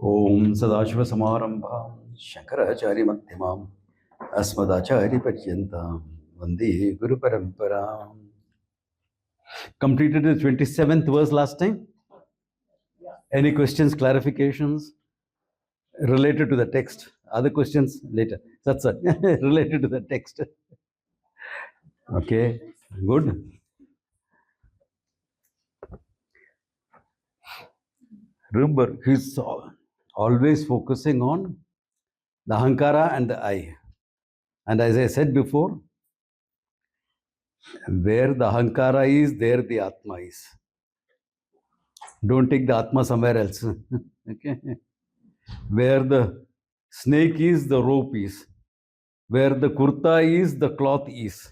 Om Sadashivasamaramбhaं Shankaracharya-madhyamam Asmadacharya-paryantam Vande Guru Paramparam. Completed the 27th verse last time. Any questions, clarifications related to the text? Other questions later. That's it. Related to the text. Okay, good. Remember, he's always focusing on the Ahankara and the I. And as I said before, where the Ahankara is, there the Atma is. Don't take the Atma somewhere else. Okay? Where the snake is, the rope is. Where the kurta is, the cloth is.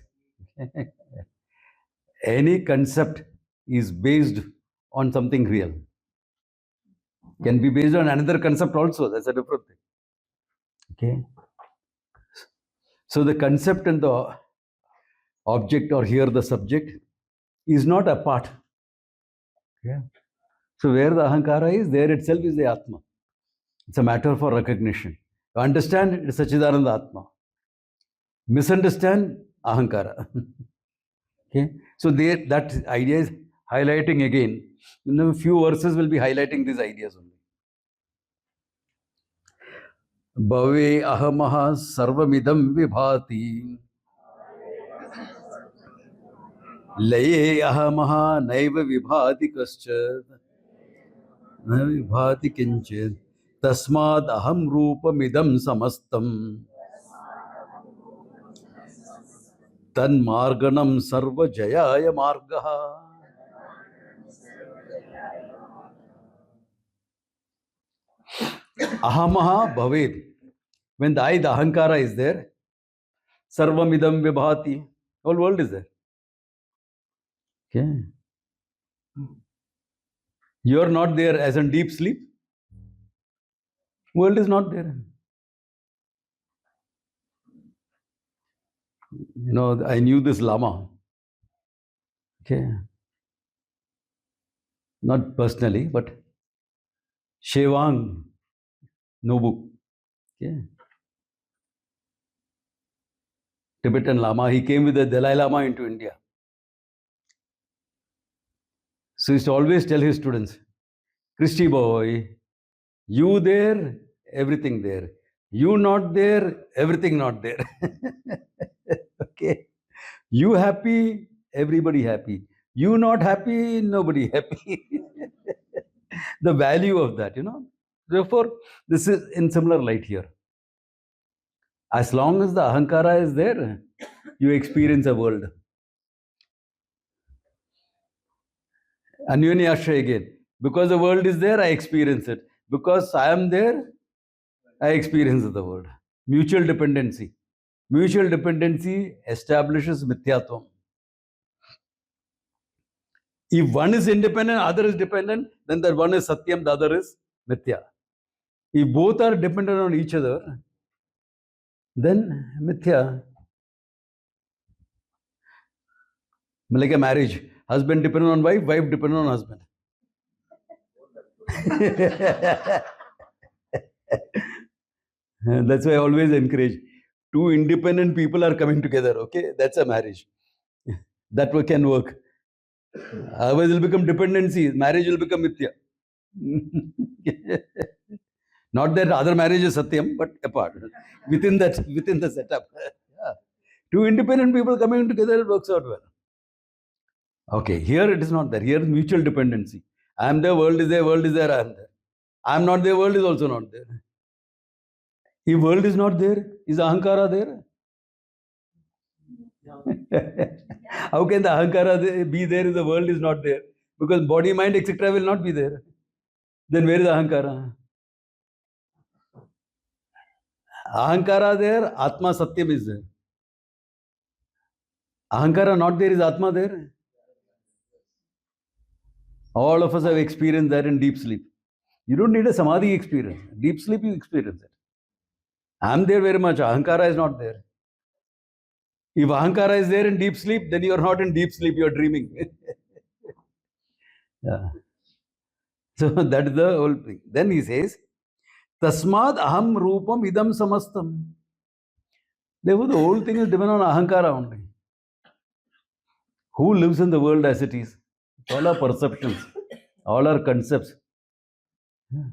Any concept is based on something real. Can be based on another concept also. That's a different thing. Okay? So the concept and the object, or here the subject, is not apart. Okay? So where the Ahankara is, there itself is the Atma. It's a matter for recognition. To understand, it's Sachidananda Atma. Misunderstand, Ahankara. Okay? So that idea is highlighting again. In a few verses will be highlighting these ideas only. Bhave ahamaha sarvamidam vibhati. Laye ahamaha naiva vibhati kaschad. Na vibhati kinchid. Tasmad aham rupamidam samastam. Tan marganam sarva jayaya margaha. Ahamaha bhaved. When the I, the Ahankara is there, sarvamidam vibhati. Whole world is there. Okay. You are not there as in deep sleep. World is not there. You know, I knew this Lama. Okay. Not personally, but Shevang Nobu. Okay. Tibetan Lama. He came with the Dalai Lama into India. So he used to always tell his students, Christy boy, you there, everything there. You not there, everything not there. Okay. You happy, everybody happy. You not happy, nobody happy. The value of that, you know. Therefore, this is in similar light here. As long as the Ahankara is there, you experience a world. Anyonyashra again. Because the world is there, I experience it. Because I am there, I experience the world. Mutual dependency. Mutual dependency establishes mithyatvam. If one is independent, other is dependent, then that one is satyam, the other is mithya. If both are dependent on each other, then mithya. Like a marriage. Husband dependent on wife, wife dependent on husband. That's why I always encourage. Two independent people are coming together, okay? That's a marriage. That can work. Otherwise, it will become dependency. Marriage will become mithya. Not that other marriage is satyam, but apart. Within the setup. Yeah. Two independent people coming together, it works out well. Okay, here it is not there. Here is mutual dependency. I am there, world is there, world is there, I am there. I am not there, world is also not there. If world is not there, is Ahankara there? How can the Ahankara be there if the world is not there? Because body, mind, etc. will not be there. Then where is Ahankara? Ahankara there, Atma Satyam is there. Ahankara not there, is Atma there? All of us have experienced that in deep sleep. You don't need a Samadhi experience. Deep sleep, you experience it. I am there very much. Ahankara is not there. If Ahankara is there in deep sleep, then you are not in deep sleep, you are dreaming. Yeah. So that is the whole thing. Then he says, Tasmad aham rupam idam samastam. Therefore, the whole thing is dependent on ahankara only. Who lives in the world as it is? All our perceptions, all our concepts. Yeah.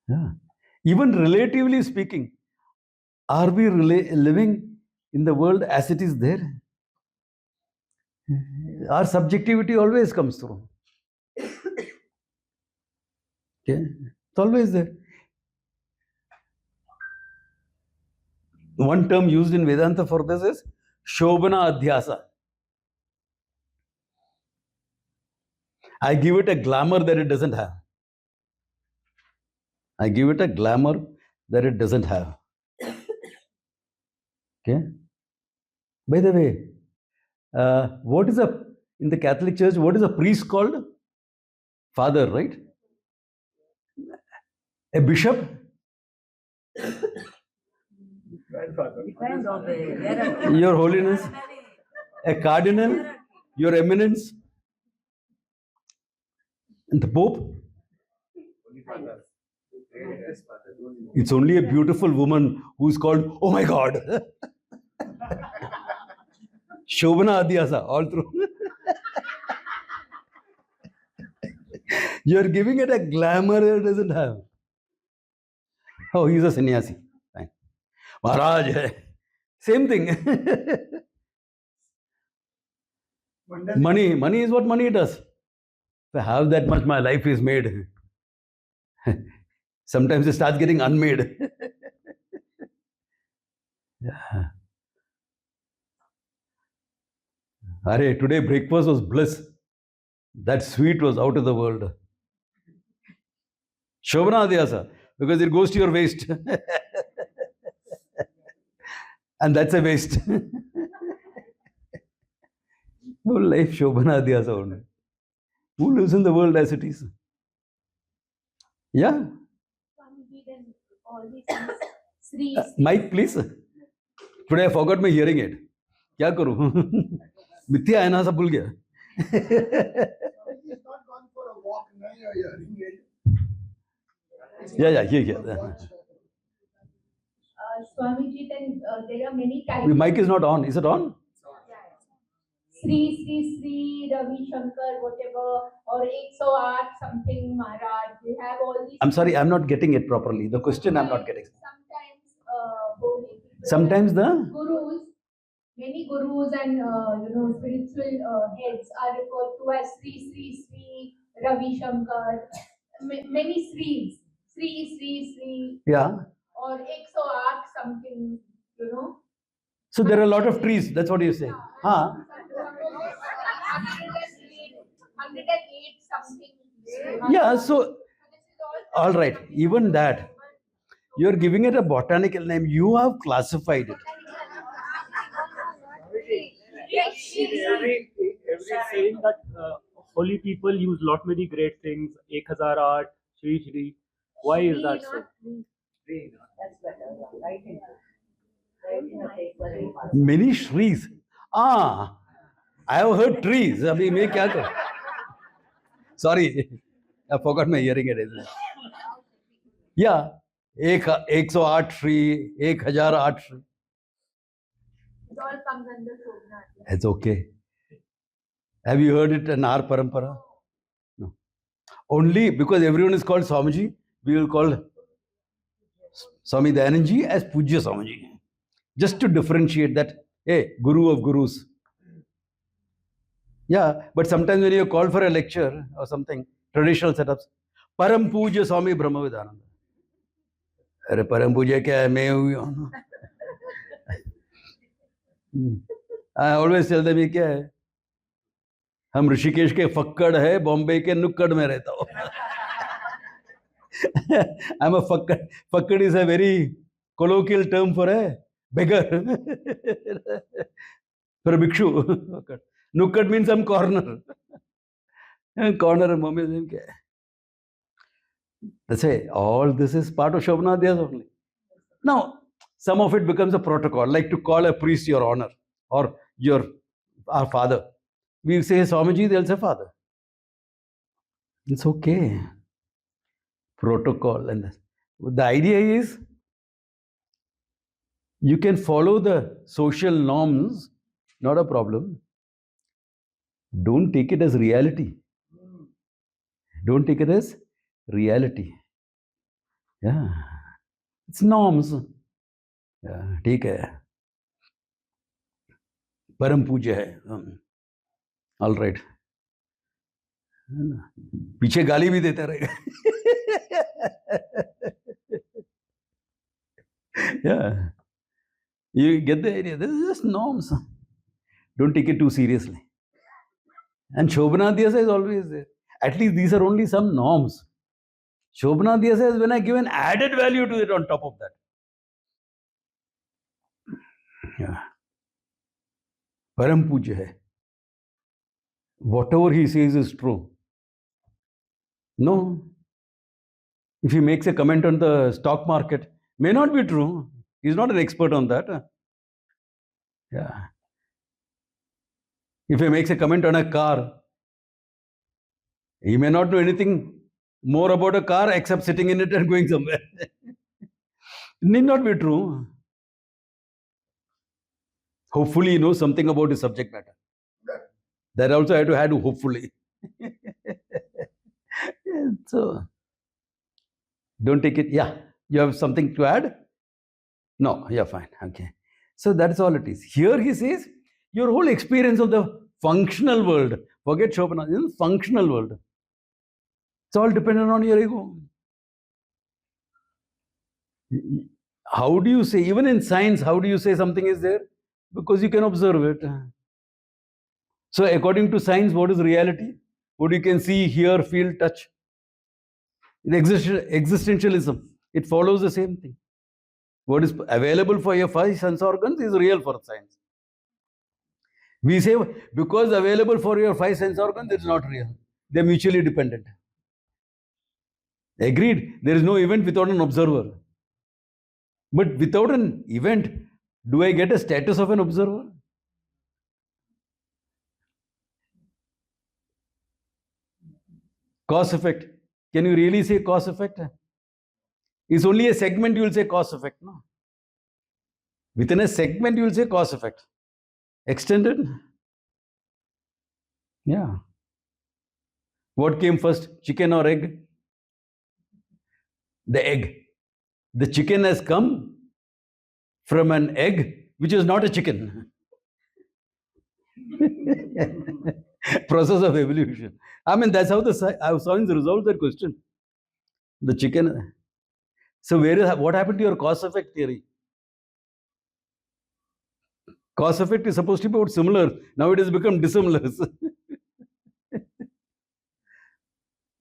Yeah. Even relatively speaking, are we living in the world as it is there? Our subjectivity always comes through. Okay? It's always there. One term used in Vedanta for this is Shobhana Adhyasa. I give it a glamour that it doesn't have. I give it a glamour that it doesn't have. Okay? By the way, what is in the Catholic Church, what is a priest called? Father, right? A bishop? Your Holiness? A cardinal? Your Eminence? And the Pope? It's only a beautiful woman who's called, oh my God. Shobhana Adhyasa, all through. You're giving it a glamour it doesn't have. Oh, he's a sannyasi. Fine. Maharaj, same thing. Money is what money does. If I have that much, my life is made. Sometimes it starts getting unmade. Yeah. Arey, today breakfast was bliss. That sweet was out of the world. Shobhana Adhyasa, because it goes to your waist. And that's a waste. Whole life Shobhana Adhyasa only. Who lives in the world as it is? Yeah? Mike, please. Today I forgot my hearing aid. क्या करूं? मिथ्या है ना सब भूल गया. Yeah, here. Swamiji, then there are many types. The mic is not on. Is it on? Sri, Ravi Shankar, whatever, or 108 something Maharaj. They have all these. I'm sorry, I'm not getting it properly. The question I'm not getting. Sometimes the gurus, many gurus and spiritual heads are referred to as Sri, Ravi Shankar. Many Sri. Yeah. Or 108 something, So there are a lot of trees. That's what you say. Huh? 108 something. Yeah, so all right, even that. You're giving it a botanical name. You have classified it. Every saying that holy people use lot many great things. 1008, Shri. Why is that so? Many Shris. I have heard trees. Abhi मैं क्या करूं? Sorry, I forgot my hearing aid. Yeah, 108 Shri, 1008 Shri. It all comes under Shobhana. It's okay. Have you heard it in our parampara? No. Only because everyone is called Swamiji, we will call Swami Dayananji as Pujya Swamiji. Just to differentiate that, hey, Guru of Gurus. Yeah, but sometimes when you call for a lecture or something, traditional setups, Param Pujya Swami Brahmavidananda. अरे परम पूज्य क्या है मैं हूँ I always tell them ये क्या है हम ऋषिकेश के फक्कड़ है बॉम्बे के नुक्कड़ में रहता हूँ I'm a fakkad. Fakkad is a very colloquial term for a beggar. For a bhikshu. Nukkad means some corner. Corner of mommy name kya hai? That's why all this is part of Shobhana Adhyasa only. Now, some of it becomes a protocol, like to call a priest your honor or our father. We say Swamiji, they'll say father. It's okay. protocol. And the idea is you can follow the social norms, not a problem. Don't take it as reality. Don't take it as reality. Yeah. It's norms. Yeah, ठीक है. परम पूज्य है. All right. पीछे गाली भी देता रहेगा. Yeah. You get the idea. This is just norms. Don't take it too seriously. And Shobhana Dhyasa is always there. At least these are only some norms. Shobhana Dhyasa is when I give an added value to it on top of that. Yeah. Param Pujya hai. Whatever he says is true. No. If he makes a comment on the stock market, may not be true. He's not an expert on that. Yeah. If he makes a comment on a car, he may not know anything more about a car except sitting in it and going somewhere. It need not be true. Hopefully he knows something about his subject matter. That also I have to add hopefully. So, don't take it. Yeah, you have something to add? No, yeah, fine. Okay. So that's all it is. Here he says, your whole experience of the functional world, forget Schopenhauer, functional world. It's all dependent on your ego. How do you say, even in science, how do you say something is there? Because you can observe it. So according to science, what is reality? What you can see, hear, feel, touch. In existentialism, it follows the same thing. What is available for your five sense organs is real for science. We say because available for your five sense organs, it's not real. They're mutually dependent. Agreed, there is no event without an observer. But without an event, do I get a status of an observer? Cause effect. Can you really say cause effect? It's only a segment you will say cause effect. No. Within a segment you will say cause effect. Extended? Yeah. What came first, chicken or egg? The egg. The chicken has come from an egg which is not a chicken. Process of evolution. I mean, that's how science resolves that question. The chicken. So what happened to your cause effect theory? Cause effect is supposed to be about similar. Now it has become dissimilar. It's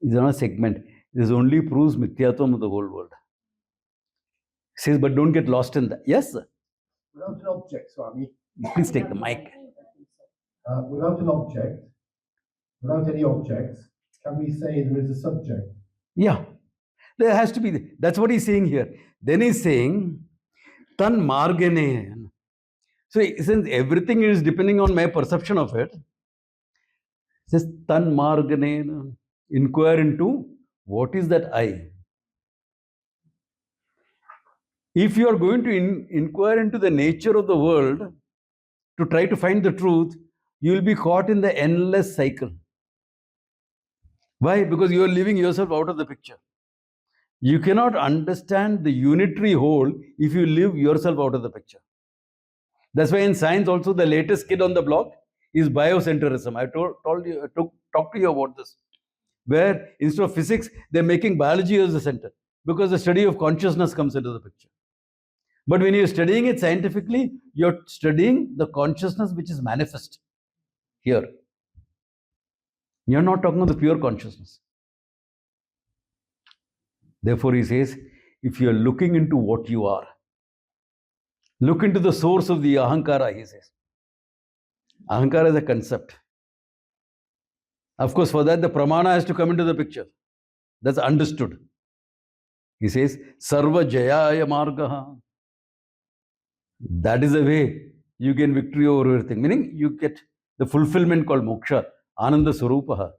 not a segment. This only proves mithyatvam of the whole world. He says, but don't get lost in that. Yes, sir. Without an object, Swami. Please take the mic. Without an object, without any objects, can we say there is a subject? Yeah, there has to be. That's what he's saying here. Then he's saying, tan margane. So since everything is depending on my perception of it, says tan margane, inquire into what is that I. If you are going to inquire into the nature of the world to try to find the truth, you will be caught in the endless cycle. Why? Because you are leaving yourself out of the picture. You cannot understand the unitary whole if you leave yourself out of the picture. That's why in science also the latest kid on the block is biocentrism. I talked to you about this. Where instead of physics, they're making biology as the center because the study of consciousness comes into the picture. But when you're studying it scientifically, you're studying the consciousness which is manifest here. You're not talking about the pure consciousness. Therefore, he says, if you're looking into what you are, look into the source of the ahankara, he says. Ahankara is a concept. Of course, for that, the pramana has to come into the picture. That's understood. He says, Sarva Jayaya Margaha. That is the way you gain victory over everything. Meaning, you get the fulfillment called moksha, Ananda Swarupaha.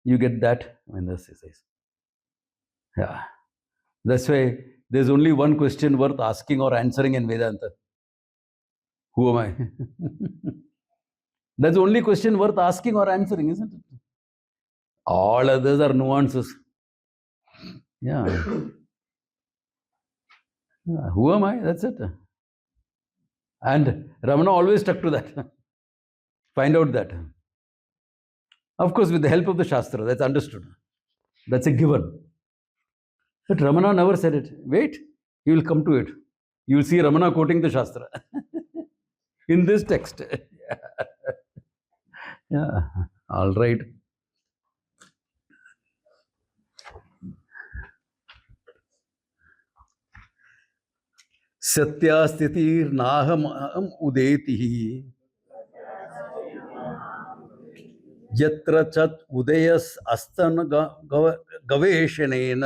You get that when this says. Yeah. That's why there's only one question worth asking or answering in Vedanta. Who am I? That's the only question worth asking or answering, isn't it? All others are nuances. Yeah. Yeah. Who am I? That's it. And Ramana always stuck to that. Find out that. Of course, with the help of the Shastra, that's understood. That's a given. But Ramana never said it. Wait, you will come to it. You will see Ramana quoting the Shastra in this text. Yeah. All right. सत्यास्थितिर्नाहम उदेति यत्र cat उदयस् अस्तन गवेषणेन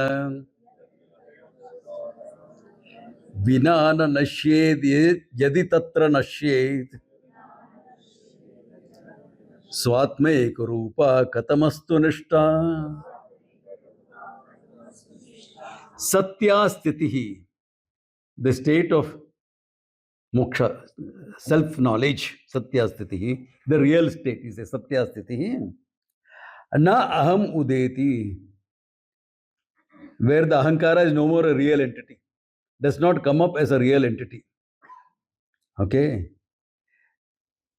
विना न नश्येत् यदि तत्र नश्येत् स्वात्मैक रूपा कथमस्तु निष्ठा सत्यास्थितिः the state of moksha, self-knowledge, satyasthiti, the real state is a satyasthiti. Na aham udeti, where the ahankara is no more a real entity, does not come up as a real entity. Okay.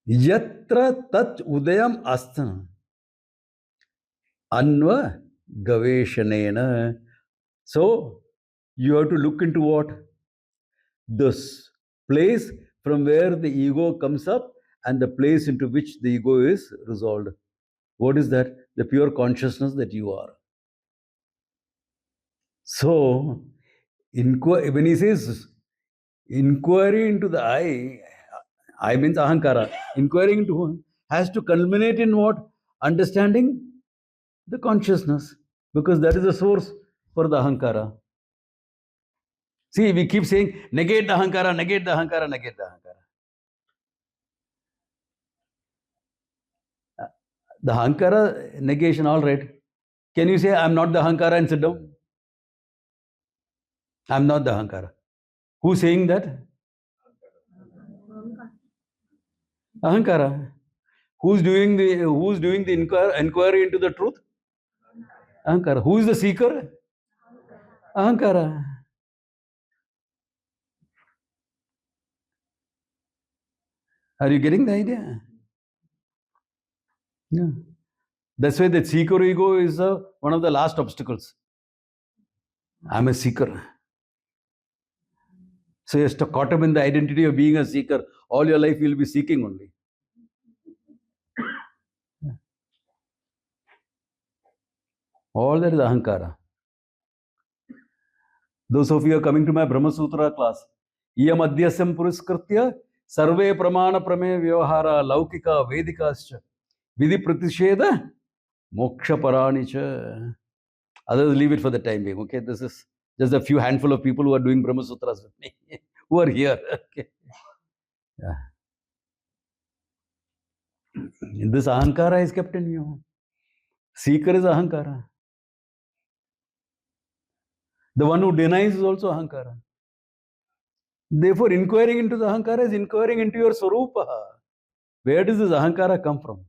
Yatra tat udayam asthana anva gaveshanena. So, you have to look into what? This place from where the ego comes up and the place into which the ego is resolved. What is that? The pure consciousness that you are. So, when he says inquiry into the I means ahankara, inquiry into has to culminate in what? Understanding the consciousness, because that is the source for the ahankara. See, we keep saying negate the ahankara, negate the ahankara, negate the ahankara. The ahankara negation, all right. Can you say, I'm not the ahankara and sit down? I'm not the ahankara. Who's saying that? Ahankara. Who's doing the inquiry into the truth? Ahankara. Who is the seeker? Ahankara. Are you getting the idea? Yeah. That's why the seeker ego is one of the last obstacles. I'm a seeker. So you're caught up in the identity of being a seeker. All your life you'll be seeking only. All that is ahankara. Those of you who are coming to my Brahma Sutra class, iyam adyasyam puriskritya sarve pramana prame vyavahara laukika vedikascha vidhi pratisheda moksha paranicha. Others leave it for the time being. Okay, this is just a few handful of people who are doing Brahma Sutras with me, who are here. Okay. Yeah. This ahankara is kept in you. Seeker is ahankara. The one who denies is also ahankara. Therefore, inquiring into the ahankara is inquiring into your swarupa. Where does this ahankara come from?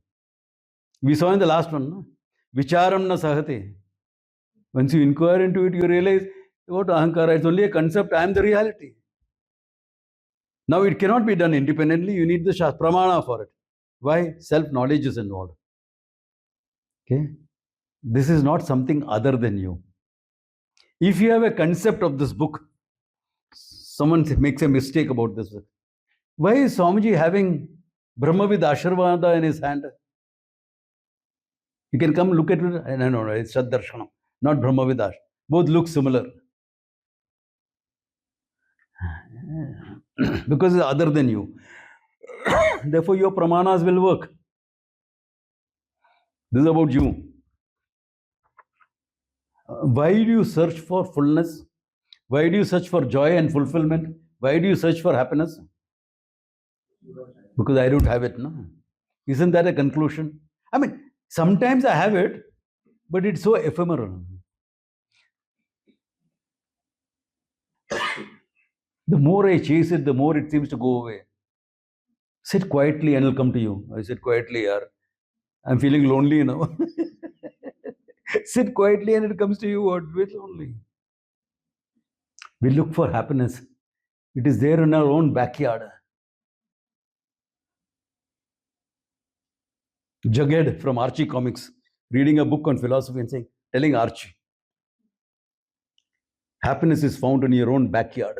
We saw in the last one, no? Vicharam na sahate. Once you inquire into it, you realize what ahankara, it's only a concept, I am the reality. Now it cannot be done independently, you need the pramana for it. Why? Self-knowledge is involved. Okay? This is not something other than you. If you have a concept of this book, someone makes a mistake about this book. Why is Swamiji having Brahmavid Ashirvada in his hand? You can come look at it. No, it's Saddarshanam, not Brahmavidash. Both look similar. Because it's other than you. Therefore, your pramanas will work. This is about you. Why do you search for fullness? Why do you search for joy and fulfillment? Why do you search for happiness? Because I don't have it, no? Isn't that a conclusion? I mean, sometimes I have it, but it's so ephemeral. The more I chase it, the more it seems to go away. Sit quietly and it'll come to you. I sit quietly, yaar. I'm feeling lonely now. Sit quietly and it comes to you. What? With lonely. We look for happiness. It is there in our own backyard. Jughead from Archie Comics, reading a book on philosophy and telling Archie, happiness is found in your own backyard.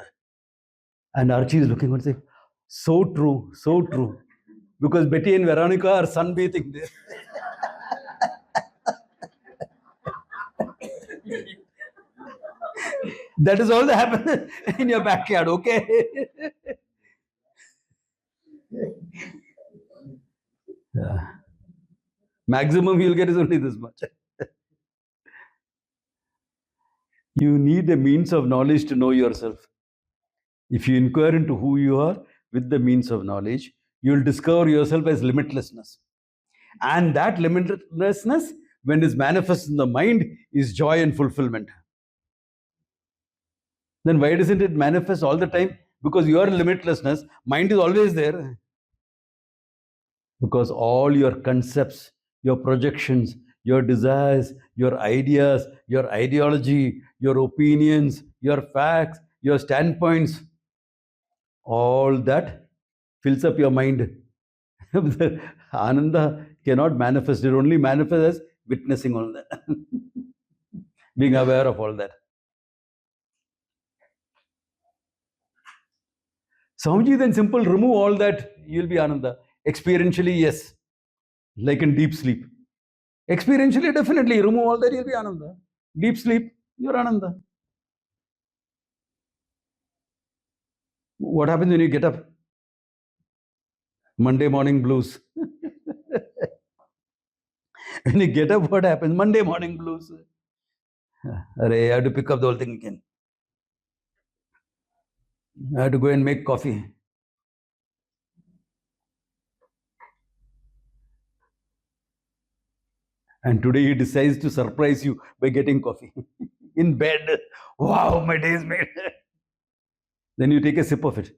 And Archie is looking and saying, so true, so true. Because Betty and Veronica are sunbathing there. That is all that happens in your backyard, okay? Yeah. Maximum you'll get is only this much. You need a means of knowledge to know yourself. If you inquire into who you are with the means of knowledge, you'll discover yourself as limitlessness. And that limitlessness, when it's manifest in the mind, is joy and fulfillment. Then why doesn't it manifest all the time? Because your limitlessness, mind is always there. Because all your concepts, your projections, your desires, your ideas, your ideology, your opinions, your facts, your standpoints, all that fills up your mind. The Ananda cannot manifest. It only manifests as witnessing all that, being aware of all that. Swamiji, then simple, remove all that, you'll be Ananda. Experientially, yes, like in deep sleep. Experientially, definitely, remove all that, you'll be Ananda. Deep sleep, you're Ananda. What happens when you get up? Monday morning blues. When you get up, what happens? Monday morning blues. I have to pick up the whole thing again. I have to go and make coffee. And today he decides to surprise you by getting coffee. In bed. Wow, my day is made. Then you take a sip of it.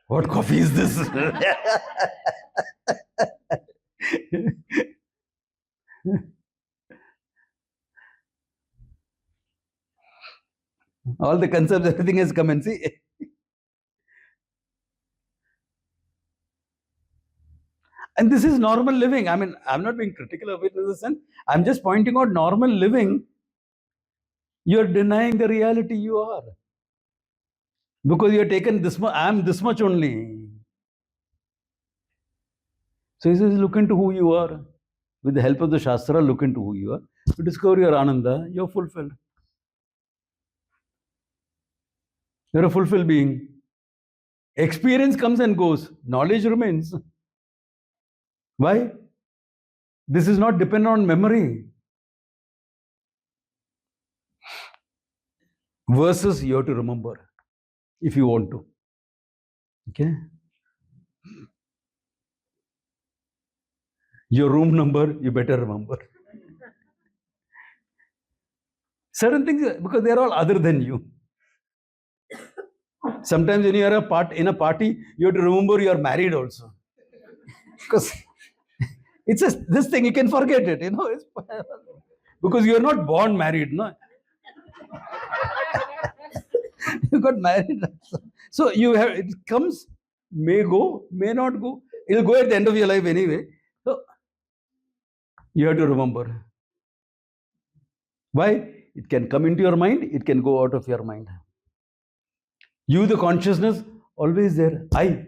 What coffee is this? All the concepts, everything has come and see. And this is normal living. I mean, I'm not being critical of it in the sense. I'm just pointing out normal living. You're denying the reality you are. Because you're taken this much, I'm this much only. So he says, look into who you are. With the help of the Shastra, look into who you are. You discover your Ananda, you're fulfilled. You're a fulfilled being. Experience comes and goes. Knowledge remains. Why? This is not dependent on memory. Verses you have to remember if you want to. Okay? Your room number, you better remember. Certain things, because they're all other than you. Sometimes when you are in a party, you have to remember you are married also. Because it's this thing, you can forget it, because you are not born married, no? You got married. So it comes, may go, may not go. It'll go at the end of your life anyway. So you have to remember. Why? It can come into your mind, it can go out of your mind. You, the consciousness, always there. I.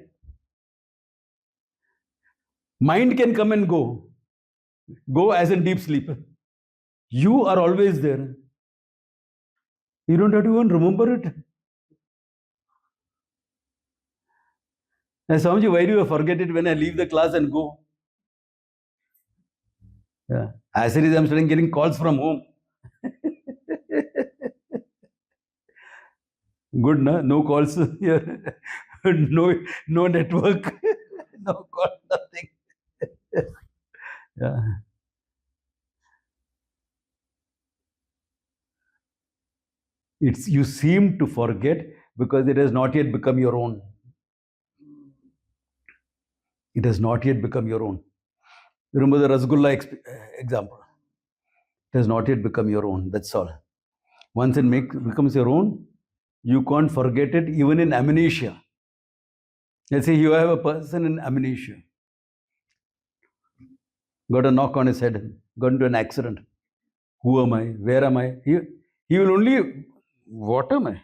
Mind can come and go. Go as in deep sleep. You are always there. You don't have to even remember it. And Swamiji, why do you forget it when I leave the class and go? Yeah. As it is, I'm starting getting calls from home. Good, no? No calls here. No network. No call, nothing. Yeah. You seem to forget Because it has not yet become your own. It has not yet become your own. Remember the Rasgulla example. It has not yet become your own. That's all. Once it becomes your own, you can't forget it even in amnesia. Let's say you have a person in amnesia, got a knock on his head, got into an accident. Who am I? Where am I? He will only, what am I?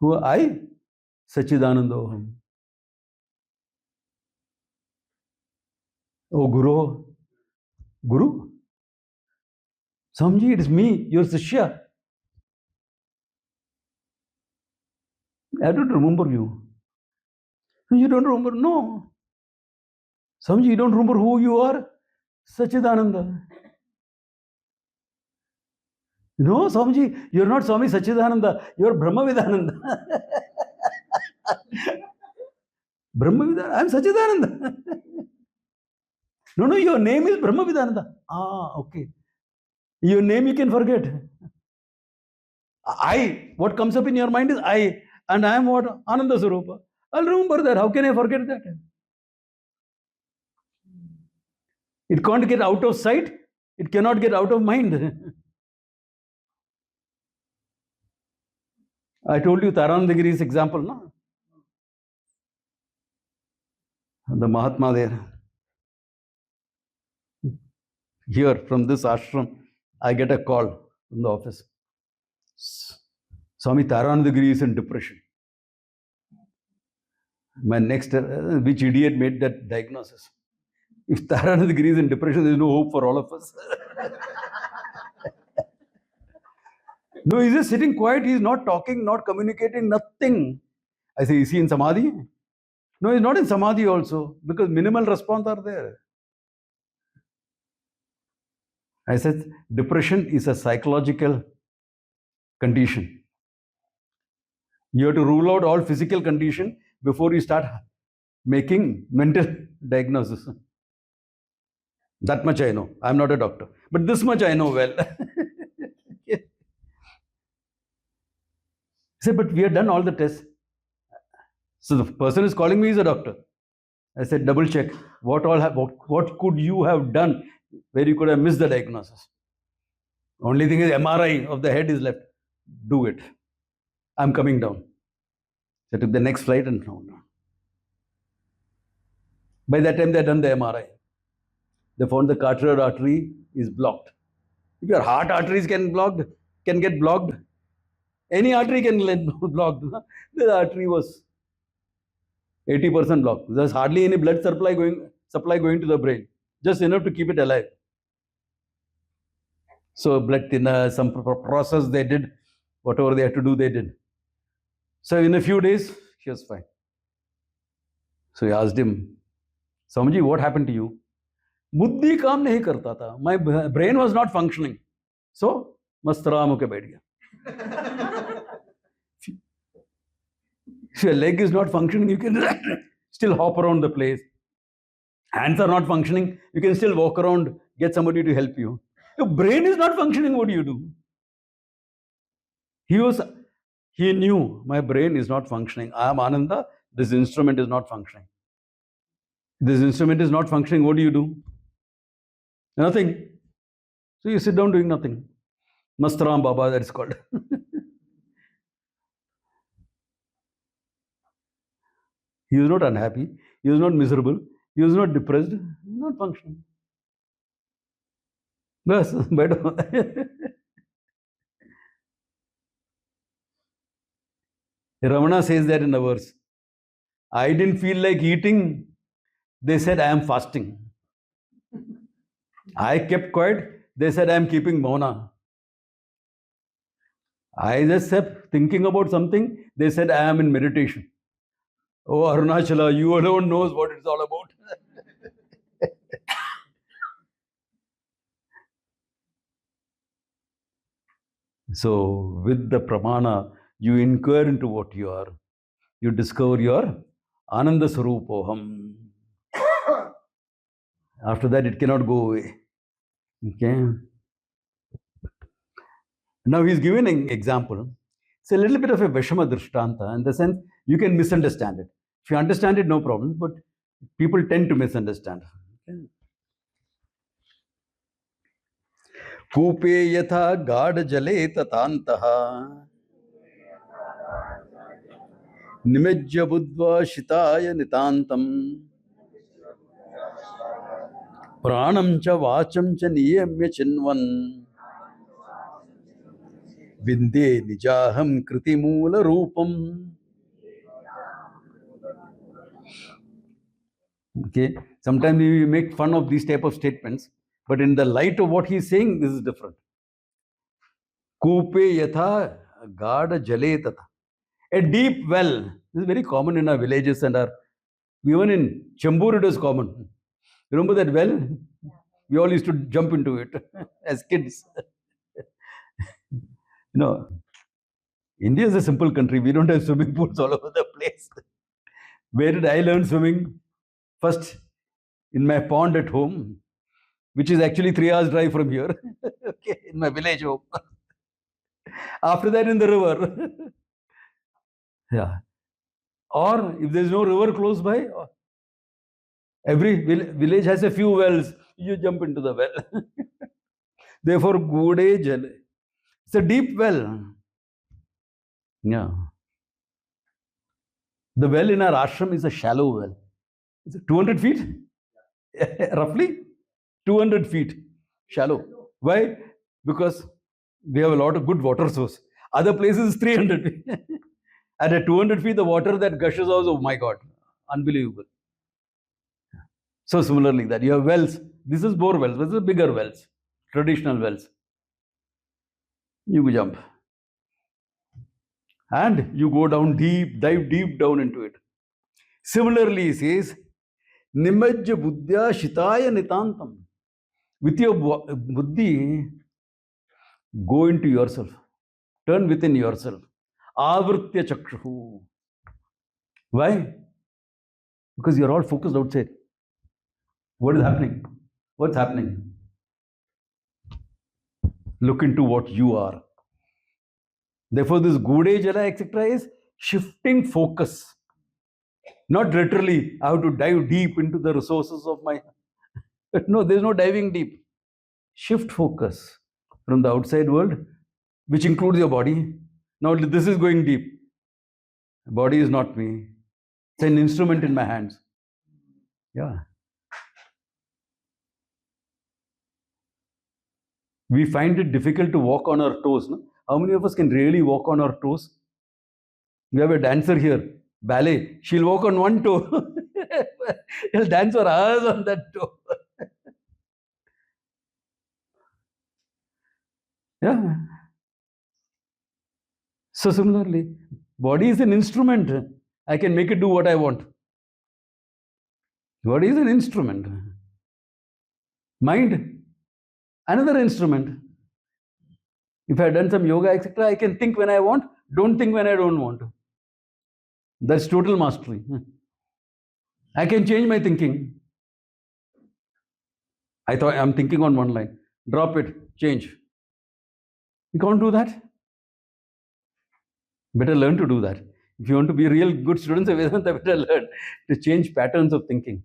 Who am I? Sachidanandoham. Oh, Guru, Samji, it is me, your Sishya. I don't remember you. You don't remember? No. Samji, you don't remember who you are? Sachidananda. No, Swamiji, you're not Swami Sachidananda, you're Brahmavidananda. Brahmavidananda, I'm Sachidananda. No, your name is Brahmavidananda. Ah, okay. Your name you can forget. I, what comes up in your mind is I, and I am what? Ananda Sarupa. I'll remember that. How can I forget that? It can't get out of sight, it cannot get out of mind. I told you Taranandagiri's example, no? The Mahatma there. Here, from this ashram, I get a call from the office. Swami Taranandagiri is in depression. My next, which idiot made that diagnosis? If Taranandagiri is in depression, there is no hope for all of us. No, he's just sitting quiet. He's not talking, not communicating, nothing. I say, is he in Samadhi? No, he's not in Samadhi also, because minimal response are there. I said, depression is a psychological condition. You have to rule out all physical condition before you start making mental diagnosis. That much I know. I'm not a doctor. But this much I know well. I said, but we have done all the tests. So the person is calling me is a doctor. I said, double check. What could you have done where you could have missed the diagnosis? Only thing is MRI of the head is left. Do it. I'm coming down. So I took the next flight and found out. By that time, they had done the MRI. They found the carotid artery is blocked. If your heart arteries can get blocked, any artery can get blocked. The artery was 80% blocked. There's hardly any blood supply going to the brain, just enough to keep it alive. So blood thinner, some process they did, whatever they had to do, they did. So in a few days, she was fine. So he asked him, Swamiji, what happened to you? बुद्धि काम नहीं करता था. My brain was not functioning. So, Mastram होके बैठ गया. If your leg is not functioning, you can still hop around the place. Hands are not functioning, you can still walk around, get somebody to help you. Your brain is not functioning, what do you do? He knew my brain is not functioning. I am Ananda, this instrument is not functioning. This instrument is not functioning, what do you do? Nothing. So you sit down doing nothing. Mastaram Baba, that is called. He was not unhappy. He was not miserable. He was not depressed. Not functioning. Bas, baitho. Ramana says that in a verse. I didn't feel like eating. They said, I am fasting. I kept quiet. They said, I am keeping mauna. I just kept thinking about something. They said, I am in meditation. Oh, Arunachala, you alone knows what it's all about. So, with the pramana, you inquire into what you are. You discover your Ananda Sarupoham. After that, it cannot go away. Okay. Now, he's given an example. It's a little bit of a Vishama Drishtanta in the sense you can misunderstand it. If you understand it, no problem, but people tend to misunderstand. कूपे यथा गाढजले तथान्तः निमज्य बुद्ध्वा शिताय नितान्तम् प्राणं च वाचं च नियम्य चिन्वन् विन्दे निजाहं कृतिमूलरूपम्. Okay, sometimes we make fun of these type of statements, but in the light of what he is saying, this is different. Koope yatha gada jale tatha. A deep well. This is very common in our villages and even in Chambur it is common. Remember that well? We all used to jump into it as kids. India is a simple country. We don't have swimming pools all over the place. Where did I learn swimming? First, in my pond at home, which is actually 3 hours drive from here. Okay, in my village home. After that, in the river. Yeah. Or if there is no river close by, every village has a few wells. You jump into the well. Therefore, Gude Jal. It's a deep well. Yeah. The well in our ashram is a shallow well. Is it 200 feet? Roughly 200 feet. Shallow. Why? Because we have a lot of good water source. Other places is 300 feet. And at 200 feet, the water that gushes out, oh my God, unbelievable. So similarly, that you have wells. This is bore wells. This is bigger wells, traditional wells. You jump. And you go down deep, dive deep down into it. Similarly, he says, Nimajja buddhya shitaya nitantam. With your buddhi, go into yourself. Turn within yourself. Avritya chakshu. Why? Because you're all focused outside. What is happening? What's happening? Look into what you are. Therefore, this Gude Jala, etc. is shifting focus. Not literally, I have to dive deep into the resources of my... No, there's no diving deep. Shift focus from the outside world, which includes your body. Now, this is going deep. Body is not me. It's an instrument in my hands. Yeah. We find it difficult to walk on our toes. No? How many of us can really walk on our toes? We have a dancer here, ballet. She'll walk on one toe. She'll dance for hours on that toe. Yeah. So similarly, body is an instrument. I can make it do what I want. Body is an instrument. Mind, another instrument. If I have done some yoga, etc., I can think when I want, don't think when I don't want. That's total mastery. I can change my thinking. I thought I'm thinking on one line. Drop it, change. You can't do that. Better learn to do that. If you want to be real good students of Vedanta, better learn to change patterns of thinking.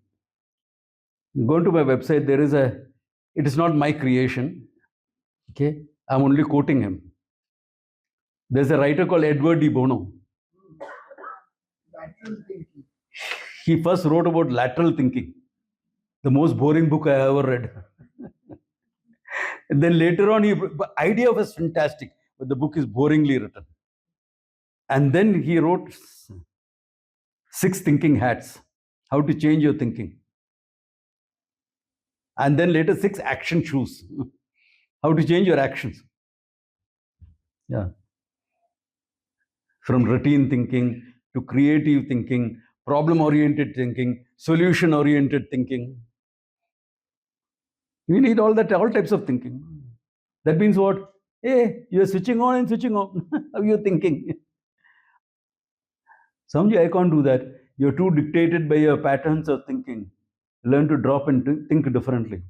Go to my website, there is it is not my creation. Okay, I'm only quoting him. There's a writer called Edward de Bono. He first wrote about lateral thinking, the most boring book I ever read. And then later on, the idea was fantastic, but the book is boringly written. And then he wrote 6 thinking hats, how to change your thinking. And then later 6 action shoes, how to change your actions. Yeah. From routine thinking to creative thinking, problem-oriented thinking, solution-oriented thinking. We need all types of thinking. That means what? Hey, you're switching on and switching off. How are you thinking? Samji, I can't do that. You're too dictated by your patterns of thinking. Learn to drop and think differently.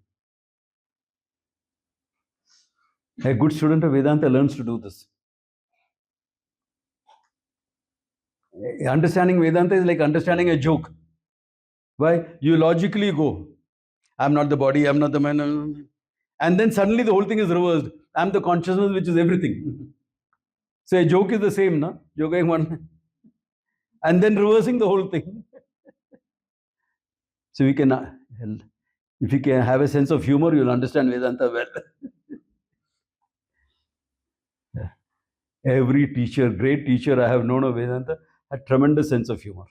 A good student of Vedanta learns to do this. Understanding Vedanta is like understanding a joke. Why? You logically go, I'm not the body, I'm not the man. And then suddenly the whole thing is reversed. I'm the consciousness, which is everything. So a joke is the same, no? You're going one. And then reversing the whole thing. So we can, if you can have a sense of humor, you'll understand Vedanta well. Every teacher, great teacher I have known of Vedanta, had tremendous sense of humor.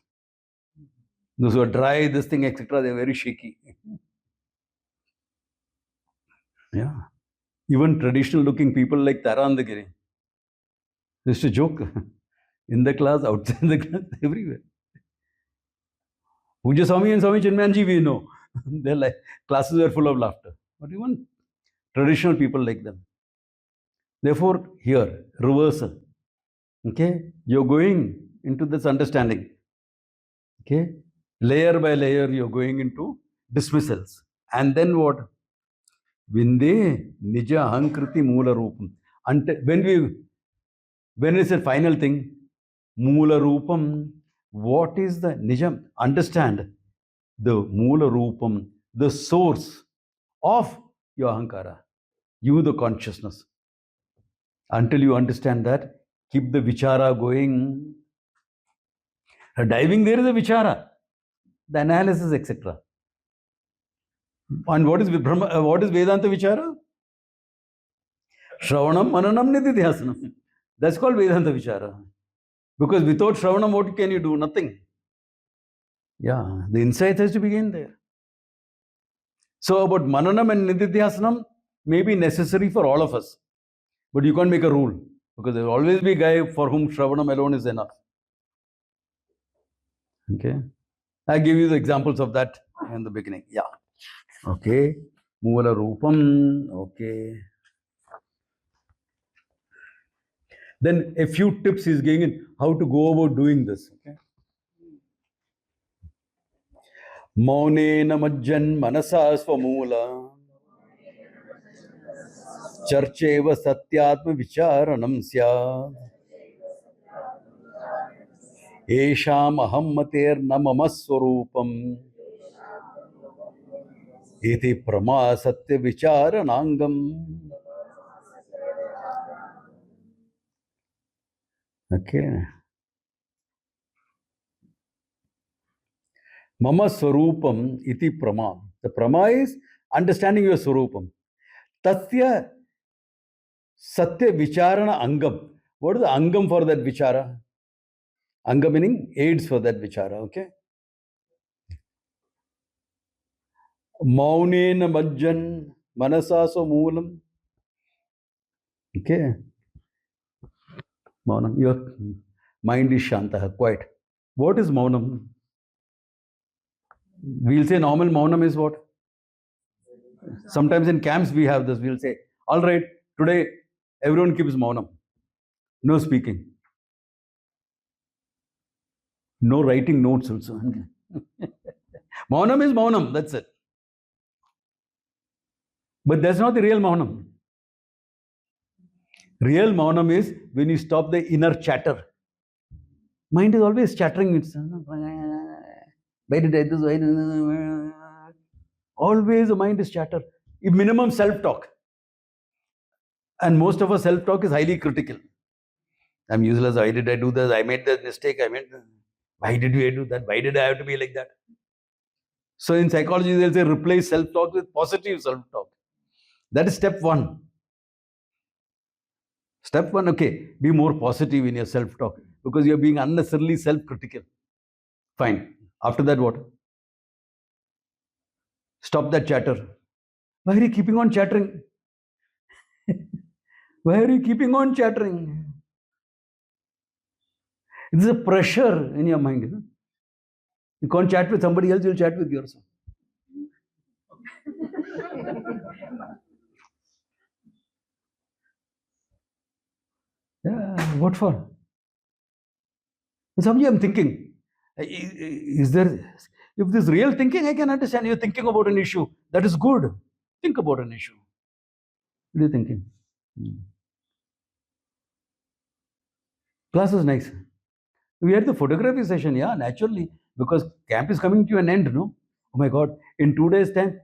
Those who are dry, this thing, etc., they're very shaky. Yeah. Even traditional looking people like Tarandagiri. Just a joke. In the class, outside the class, everywhere. Puja Swami and Swami Chinmayanji, we know. Their like, classes were full of laughter. But even traditional people like them. Therefore, here, reversal. Okay? You're going into this understanding. Okay? Layer by layer, you're going into dismissals. And then what? Vinde Nija Hankriti Moola Rupam. When it's a final thing, Moola Rupam, what is the Nijam? Understand the Moola Rupam, the source of your Ahankara, you the consciousness. Until you understand that, keep the Vichara going. Diving there is a Vichara, the analysis, etc. And what is Vedanta Vichara? Shravanam, Mananam, Nididhyasanam. That's called Vedanta Vichara. Because without Shravanam, what can you do? Nothing. Yeah, the insight has to begin there. So about Mananam and Nididhyasanam may be necessary for all of us. But you can't make a rule. Because there will always be a guy for whom Shravanam alone is enough. Okay. I give you the examples of that in the beginning. Yeah. Okay. Moola Rupam. Okay. Then a few tips he's giving in how to go about doing this. Okay. Maunena majjan manasa swamoola charcheva satyatma vicharanam syat esham aham mater namama swarupam iti prama satya vicharanangam. Okay. Mama Swarupam iti prama. The prama is understanding your Swarupam. Tasya Satya Vicharana Angam. What is the Angam for that Vichara? Anga meaning aids for that Vichara. Okay. Maunena Majjan Manasaso Moolam. Okay. Maunam. Your mind is Shantaha, quiet. What is Maunam? We'll say normal Maunam is what? Sometimes in camps we have this. We'll say, all right, today everyone keeps Maunam. No speaking. No writing notes also. Maunam is Maunam, that's it. But that's not the real Maunam. Real Maunam is when you stop the inner chatter. Mind is always chattering. It's why did I do this? Always the mind is chatter. Minimum self-talk. And most of our self-talk is highly critical. I'm useless. Why did I do this? I made that mistake. Why did we do that? Why did I have to be like that? So in psychology, they'll say replace self-talk with positive self-talk. That is step one. Step one, okay, be more positive in your self-talk because you're being unnecessarily self-critical. Fine. After that, what? Stop that chatter. Why are you keeping on chattering? Why are you keeping on chattering? It is a pressure in your mind. You know? You can't chat with somebody else, you'll chat with yourself. Yeah, what for? Somebody I'm thinking, is there, if this real thinking, I can understand you're thinking about an issue. That is good. Think about an issue. What are you thinking? Class is nice. We had the photography session, yeah, naturally, because camp is coming to an end, no? Oh my God, in 2 days' time,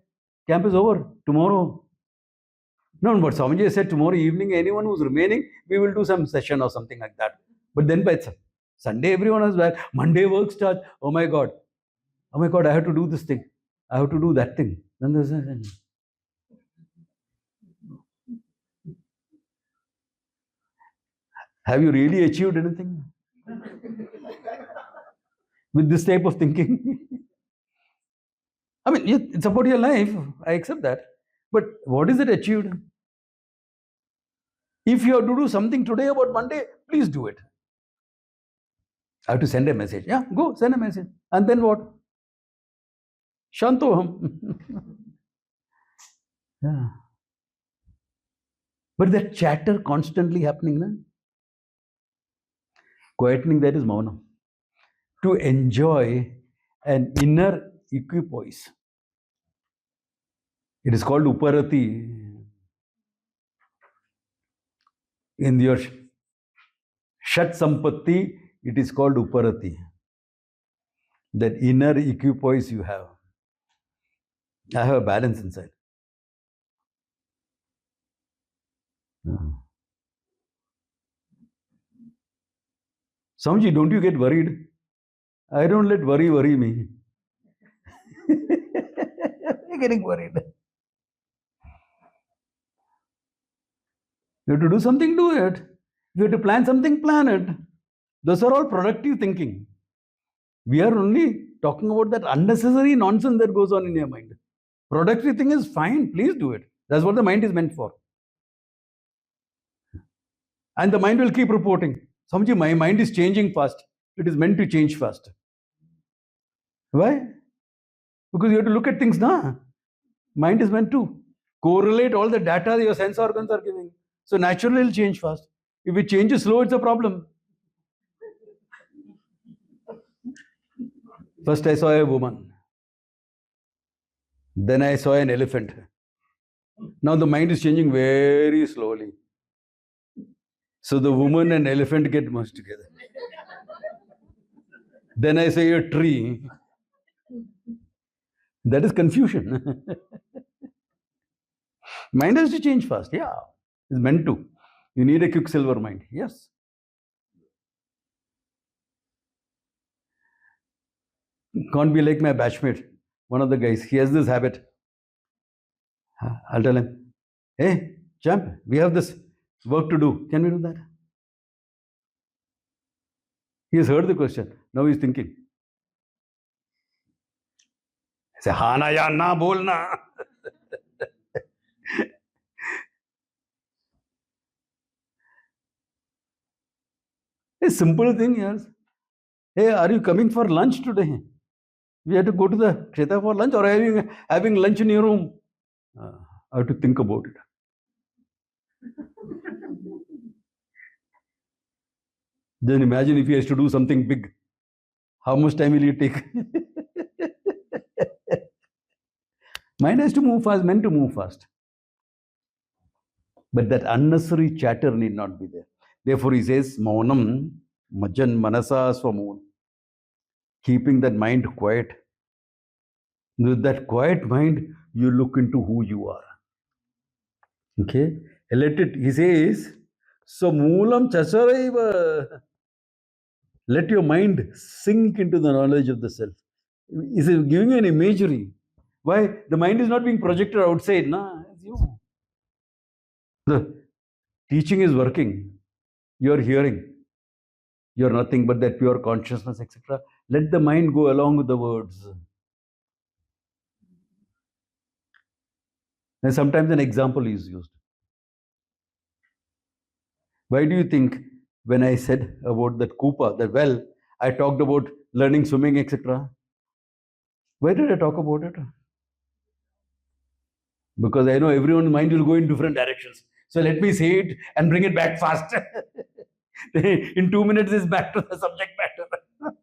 camp is over. Tomorrow. No, but Swamiji said tomorrow evening, anyone who's remaining, we will do some session or something like that. But then by Sunday, everyone is back. Monday work starts. Oh my God, I have to do this thing. I have to do that thing. Then there's have you really achieved anything with this type of thinking? I mean, it's about your life. I accept that. But what is it achieved? If you have to do something today about Monday, please do it. I have to send a message. Yeah, go send a message. And then what? Shantoham. Yeah. But that chatter constantly happening, na? Quietening that is mauna. To enjoy an inner equipoise. It is called uparati. In your Shat Sampatti, it is called uparati. That inner equipoise you have. I have a balance inside. Samji, don't you get worried? I don't let worry me. You're getting worried. You have to do something, do it. You have to plan something, plan it. Those are all productive thinking. We are only talking about that unnecessary nonsense that goes on in your mind. Productive thing is fine, please do it. That's what the mind is meant for. And the mind will keep reporting. Samji, my mind is changing fast. It is meant to change fast. Why? Because you have to look at things now. Mind is meant to correlate all the data your sense organs are giving. So naturally it will change fast. If it changes slow, it's a problem. First I saw a woman. Then I saw an elephant. Now the mind is changing very slowly. So the woman and elephant get merged together. Then I say a tree. That is confusion. Mind has to change fast. Yeah, it's meant to. You need a quicksilver mind. Yes. Can't be like my batchmate. One of the guys, he has this habit. I'll tell him, hey, champ, we have this work to do. Can we do that? He has heard the question. Now he's thinking. I say, ha na ya na bolna. A simple thing, yes. Hey, are you coming for lunch today? We have to go to the Kshetra for lunch, or having lunch in your room? I have to think about it. Then imagine if he has to do something big. How much time will he take? Mind has to move fast, meant to move fast. But that unnecessary chatter need not be there. Therefore, he says, Maunam Majan Manasa Swamun. Keeping that mind quiet. With that quiet mind, you look into who you are. Okay? Let it, he says, so Moolam Chasaraiva. Let your mind sink into the knowledge of the self. Is it giving you an imagery? Why? The mind is not being projected outside. Nah, it's you. The teaching is working. You are hearing. You are nothing but that pure consciousness, etc. Let the mind go along with the words. And sometimes an example is used. Why do you think when I said about that Koopa, that well, I talked about learning swimming, etc. Why did I talk about it? Because I know everyone's mind will go in different directions. So let me say it and bring it back fast. In 2 minutes, it's back to the subject matter.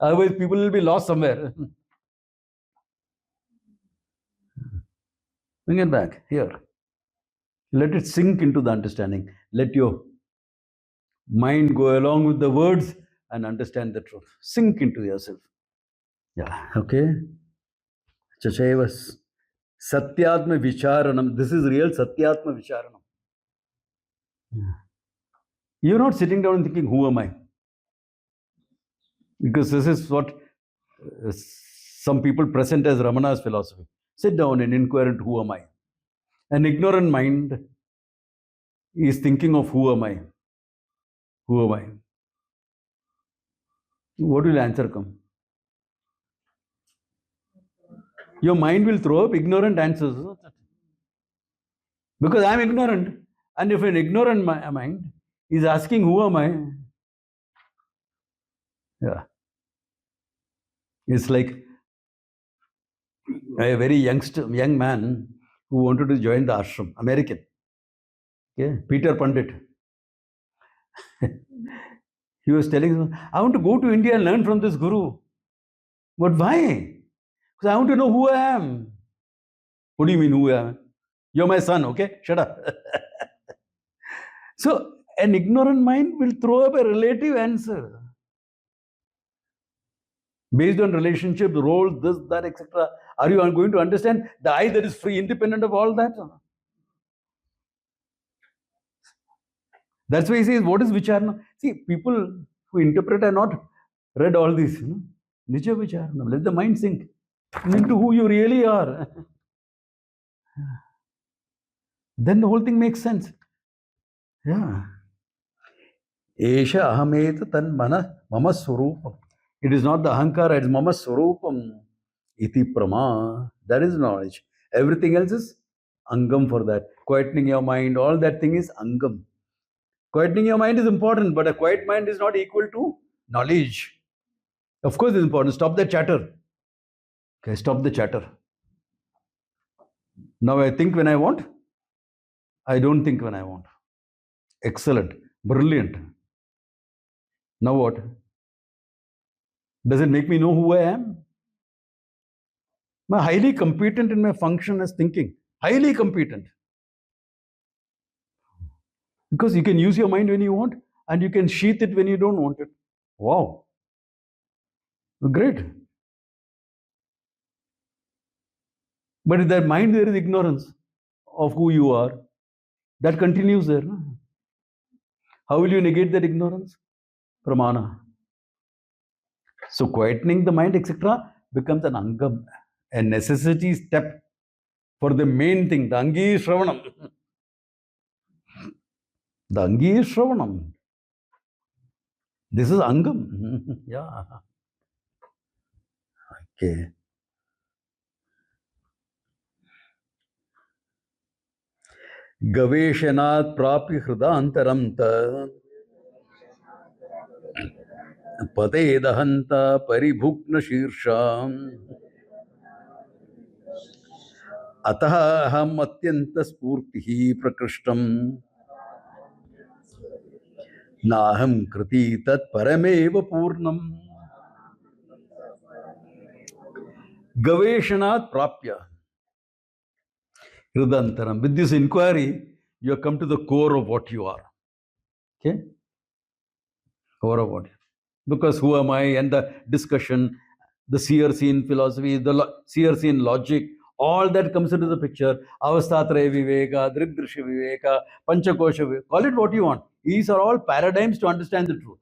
Otherwise, people will be lost somewhere. Bring it back here. Let it sink into the understanding. Let your mind go along with the words and understand the truth. Sink into yourself. Yeah, okay. Chachayavas. Satyatma Vicharanam. This is real Satyatma Vicharanam. You're not sitting down and thinking, who am I? Because this is what some people present as Ramana's philosophy. Sit down and inquire into who am I. An ignorant mind is thinking of who am I? Who am I? What will answer come? Your mind will throw up ignorant answers. Because I'm ignorant. And if an ignorant mind is asking, who am I? Yeah. It's like a very young man who wanted to join the ashram, American. Okay, Peter Pandit. He was telling me, I want to go to India and learn from this guru. But why? Because I want to know who I am. What do you mean, who I am? You're my son, okay? Shut up. So, an ignorant mind will throw up a relative answer. Based on relationship, roles, this, that, etc. Are you going to understand the I that is free, independent of all that? That's why he says, what is vicharana? See, people who interpret are not read all this. Nija vicharana. Let the mind sink into who you really are. Then the whole thing makes sense. Yeah. Esha ahameta tan mana mama swarupam. It is not the ahankara, it is mama swarupam. Iti prama. That is knowledge. Everything else is angam for that. Quietening your mind, all that thing is angam. Quietening your mind is important, but a quiet mind is not equal to knowledge. Of course, it's important. Stop the chatter. Okay, stop the chatter. Now I think when I want. I don't think when I want. Excellent. Brilliant. Now what? Does it make me know who I am? I'm highly competent in my function as thinking. Highly competent. Because you can use your mind when you want and you can sheath it when you don't want it. Wow. Great. But in that mind there is ignorance of who you are. That continues there. No? How will you negate that ignorance? Pramana. So quietening the mind, etc., becomes an angam, a necessity step for the main thing, the angi shravanam. The angi shravanam. This is angam. Yeah. Okay. Gaveshanat prapi hridantaram ta patedahanta paribhukna shirsham ataha aham atyanta spurtihi prakrishtam naham kriti tat parameva purnam gaveshanat prapya hridantaram. With this inquiry, you have come to the core of what you are. Okay? Core of what you are. Because who am I and the discussion, the CRC in philosophy, the CRC in logic, all that comes into the picture. Avastatraya viveka, drigdrisha viveka, panchakosha viveka, call it what you want. These are all paradigms to understand the truth.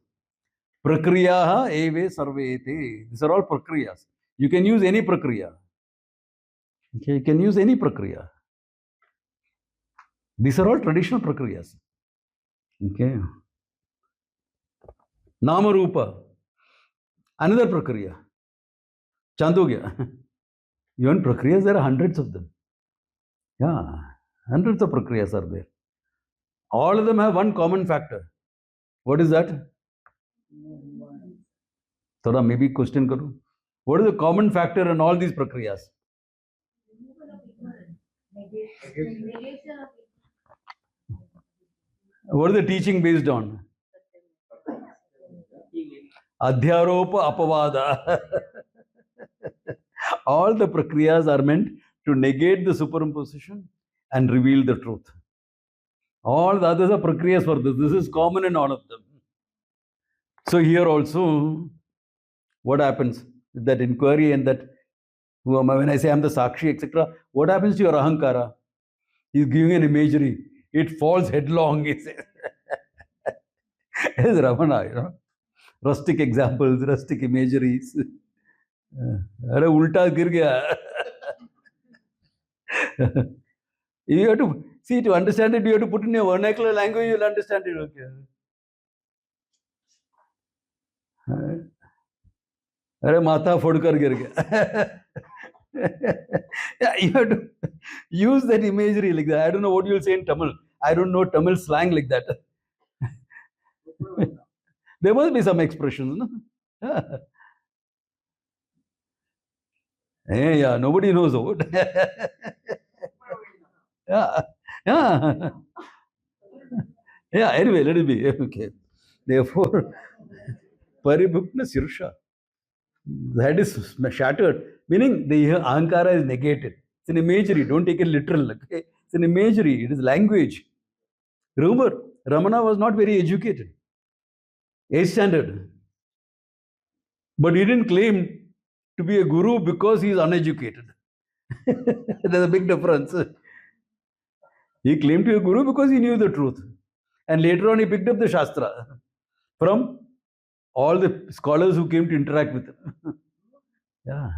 Prakriyaha eve sarvete. These are all prakriyas. You can use any prakriya. Okay, you can use any prakriya. These are all traditional prakriyas. Okay. Nama Rupa. Another prakriya. Chandogya. Even prakriyas, there are hundreds of them. Yeah, hundreds of prakriyas are there. All of them have one common factor. What is that? Thoda maybe question karu. What is the common factor in all these prakriyas? What is the teaching based on? Adhyaropa apavada. All the prakriyas are meant to negate the superimposition and reveal the truth. All the others are prakriyas for this. This is common in all of them. So here also, what happens? That inquiry and that, who am I? When I say I'm the Sakshi, etc., what happens to your Ahankara? He's giving an imagery. It falls headlong, he says. As Ramana, rustic examples, rustic imageries. अरे उल्टा गिर गया. You have to see, to understand it, you have to put in your vernacular language, you'll understand it. Okay. अरे माथा फोड़कर गिर गया. Yeah, you have to use that imagery like that. I don't know what you'll say in Tamil. I don't know Tamil slang like that. There must be some expressions, no? Yeah, nobody knows what. Yeah, yeah. Yeah, anyway, let it be. Okay. Therefore, paribhukna sirsha. The head is shattered, meaning the ahankara is negated. It's an imagery. Don't take it literal. Okay? It's an imagery. It is language. Remember, Ramana was not very educated. 8th standard. But he didn't claim to be a guru because he is uneducated. There's a big difference. He claimed to be a guru because he knew the truth. And later on, he picked up the Shastra from all the scholars who came to interact with him. Yeah.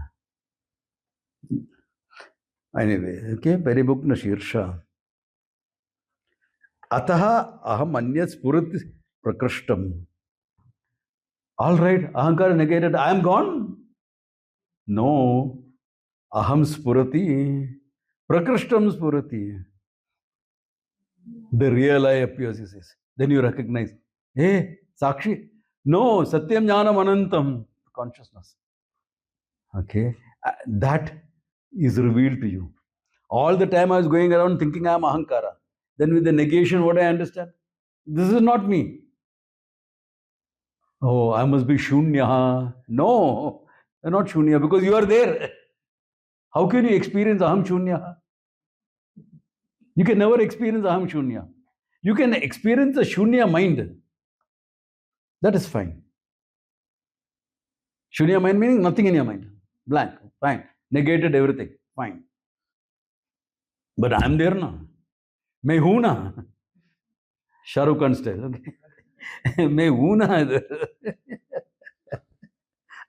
Anyway, okay, Paribhukna Shirsha. Ataha aham anyat spurit prakrishtam. All right, ahankara negated, I am gone. No, aham spurati, prakrishtam spurati. The real I appears, he says. Then you recognize, hey, Sakshi. No, Satyam Jnanam Anantam, consciousness. Okay, that is revealed to you. All the time I was going around thinking I am Ahankara. Then with the negation, what I understand? This is not me. Oh, I must be Shunya. No, you're not Shunya because you are there. How can you experience Aham Shunya? You can never experience Aham Shunya. You can experience a Shunya mind. That is fine. Shunya mind meaning nothing in your mind. Blank. Fine. Negated everything. Fine. But I am there now. मैं हूं ना. Shahrukh Khan style. Okay. मैं हूं ना.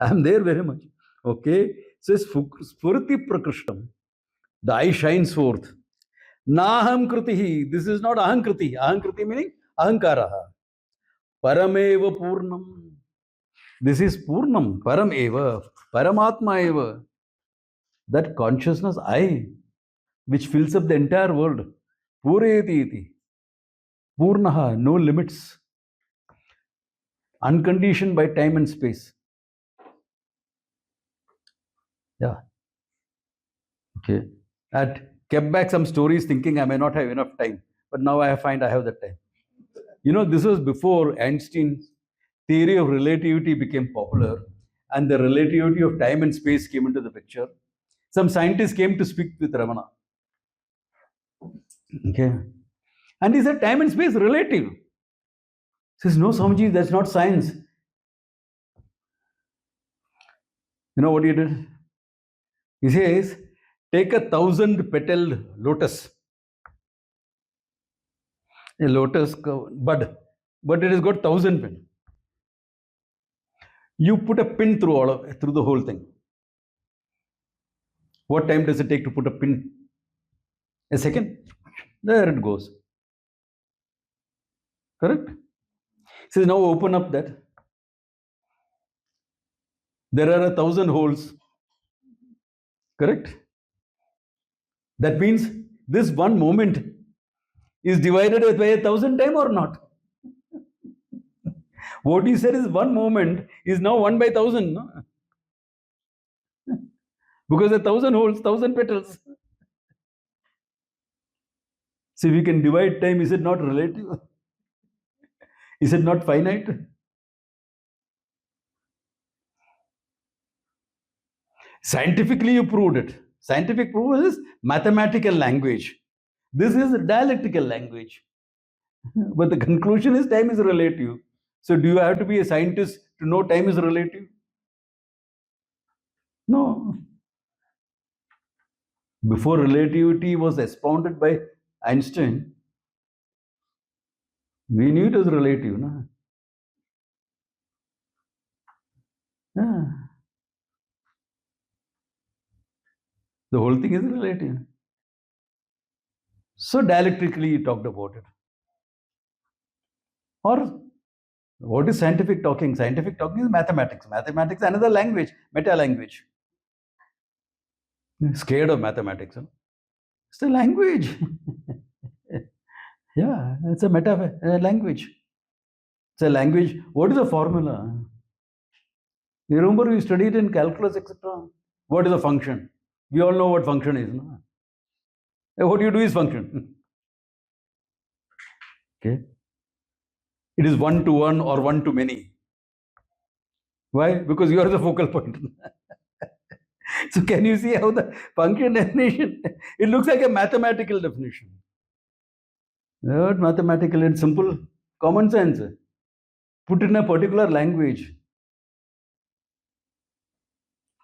I am there very much. Okay. So Spurti Prakrishtam. The eye shines forth. Naham kritihi. This is not ahankriti. Ahankriti meaning ahankaraha. Parameva purnam. This is purnam. Param eva. Paramatma eva. That consciousness I, which fills up the entire world. Pureti iti. Purnaha. No limits. Unconditioned by time and space. Yeah. Okay. I kept back some stories thinking I may not have enough time. But now I find I have that time. You know, this was before Einstein's theory of relativity became popular and the relativity of time and space came into the picture. Some scientists came to speak with Ramana. Okay. And he said, time and space relative. He says, no, Swamiji, that's not science. You know what he did? He says, take 1,000-petaled lotus. A lotus bud, but it has got 1,000 pin. You put a pin through the whole thing. What time does it take to put a pin? A second. There it goes. Correct? He says, now open up that. There are 1,000 holes. Correct? That means this one moment is divided by 1,000 times or not? What he said is one moment is now 1 by 1,000. No? Because 1,000 holes, 1,000 petals. See, we can divide time. Is it not relative? Is it not finite? Scientifically, you proved it. Scientific proof is mathematical language. This is dialectical language. But the conclusion is time is relative. So do you have to be a scientist to know time is relative? No. Before relativity was expounded by Einstein, we knew it was relative. No? Yeah. The whole thing is relative. So dialectically he talked about it. Or what is scientific talking? Scientific talking is mathematics. Mathematics is another language, meta language. Scared of mathematics. Huh? It's a language. Yeah, it's a meta language. It's a language. What is a formula? You remember we studied in calculus, etc. What is a function? We all know what function is. No? What you do is function. Okay. It is one to one or one to many. Why? Because you are the focal point. So can you see how the function definition, it looks like a mathematical definition. Not mathematical, it's simple common sense. Put in a particular language.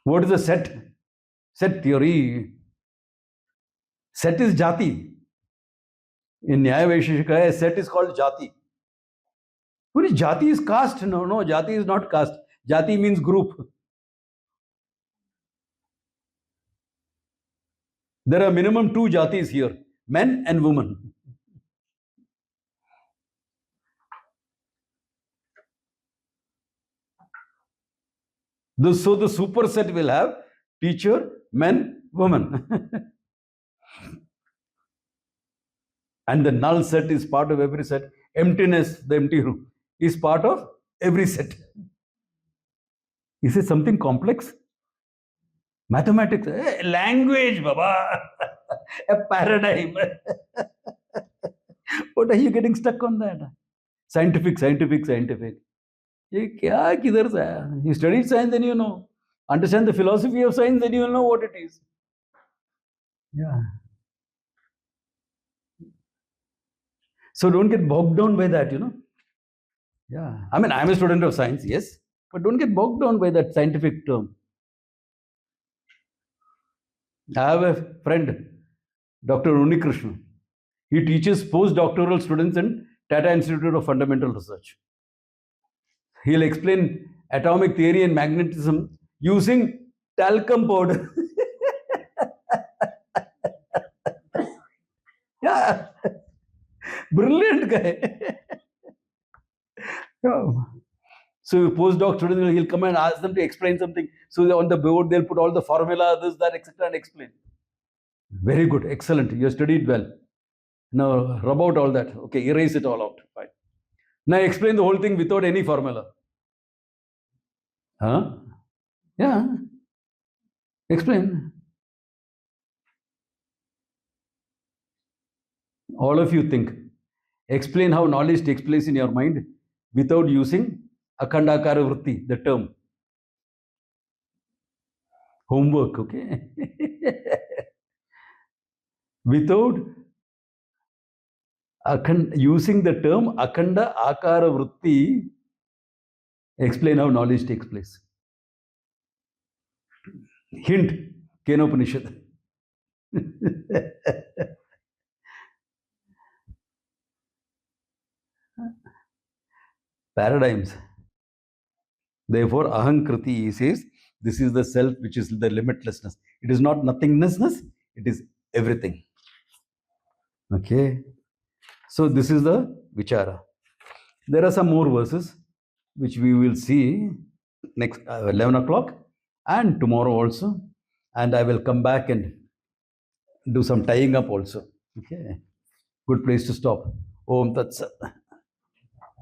What is a set? Set theory. Set is jati. In Nyaya Vaisheshika, a set is called jati. What is jati is caste? No, jati is not caste. Jati means group. There are minimum 2 jatis here, men and women. So the superset will have teacher, men, women. And the null set is part of every set. Emptiness, the empty room, is part of every set. Is it something complex? Mathematics, language, Baba, a paradigm. What are you getting stuck on that? Scientific. You studied science, then you know. Understand the philosophy of science, then you will know what it is. Yeah. So don't get bogged down by that, Yeah. I mean, I'm a student of science, yes, but don't get bogged down by that scientific term. I have a friend, Dr. Unikrishnan. He teaches postdoctoral students in Tata Institute of Fundamental Research. He'll explain atomic theory and magnetism using talcum powder. Yeah. Brilliant guy. So postdoc students, he'll come and ask them to explain something. So on the board, they'll put all the formula, this, that, etc. and explain. Very good, excellent. You studied well. Now rub out all that. Okay, erase it all out. Fine. Now explain the whole thing without any formula. Huh? Yeah. Explain. All of you think. Explain how knowledge takes place in your mind without using akhandakara vritti, the term. Homework, okay? Without using the term akhanda akara vritti, explain how knowledge takes place. Hint, Kenopanishad. Paradigms. Therefore, ahankriti, he says, this is the self which is the limitlessness. It is not nothingnessness, it is everything. Okay. So this is the vichara. There are some more verses which we will see next 11 o'clock and tomorrow also. And I will come back and do some tying up also. Okay. Good place to stop. Om Tat Sat.